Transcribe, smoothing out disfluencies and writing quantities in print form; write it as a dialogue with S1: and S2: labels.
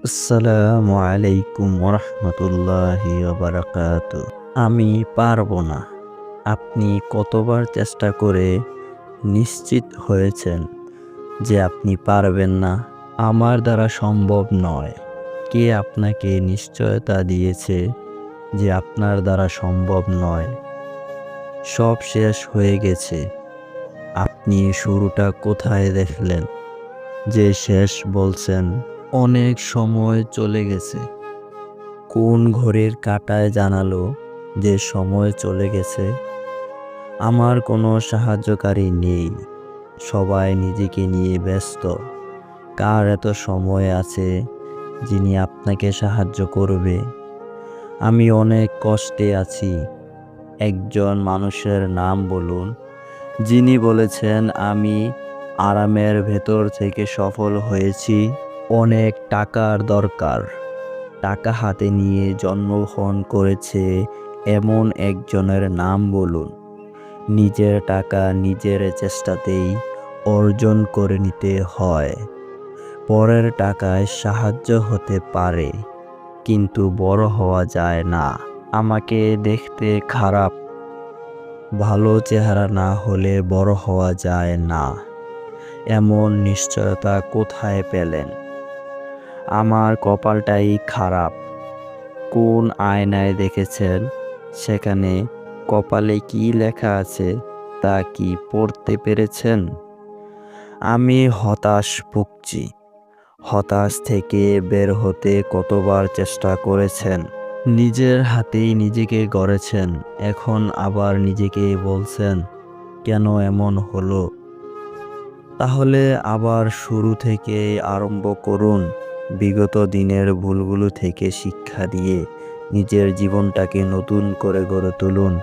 S1: আসসালামু আলাইকুম ওরহমতুল্লাহি ওবারাকাতু। আমি পারবো না। আপনি কতবার চেষ্টা করে নিশ্চিত হয়েছেন যে আপনি পারবেন না? আমার দ্বারা সম্ভব নয়। কে আপনাকে নিশ্চয়তা দিয়েছে যে আপনার দ্বারা সম্ভব নয়? সব শেষ হয়ে গেছে। আপনি শুরুটা কোথায় দেখলেন যে শেষ বলছেন? অনেক সময় চলে গেছে। কোন ঘড়ির কাঁটায় জানালো যে সময় চলে গেছে? আমার কোনো সাহায্যকারী নেই। সবাই নিজেকে নিয়ে ব্যস্ত। কার এত সময় আছে যিনি আপনাকে সাহায্য করবে? আমি অনেক কষ্টে আছি। একজন মানুষের নাম বলুন যিনি বলেছেন আমি আরামের ভেতর থেকে সফল হয়েছি। অনেক টাকার দরকার। টাকা হাতে নিয়ে জন্মগ্রহণ করেছে এমন একজনের নাম বলুন। নিজের টাকা নিজের চেষ্টাতেই অর্জন করে নিতে হয়। পরের টাকায় সাহায্য হতে পারে, কিন্তু বড় হওয়া যায় না। আমাকে দেখতে খারাপ, ভালো চেহারা না হলে বড় হওয়া যায় না। এমন নিশ্চয়তা কোথায় পেলেন? আমার কপালটাই খারাপ। কোন আয়নায় দেখেছেন? সেখানে কপালে কি লেখা আছে তা কি পড়তে পেরেছেন? আমি হতাশ ভুগছি। হতাশ থেকে বের হতে কতবার চেষ্টা করেছেন? নিজের হাতেই নিজেকে গড়েছেন, এখন আবার নিজেকে বলছেন কেন এমন হলো? তাহলে আবার শুরু থেকে আরম্ভ করুন। বিগত দিনের ভুলগুলো থেকে শিক্ষা দিয়ে নিজের জীবনটাকে নতুন করে গড়ে তুলুন।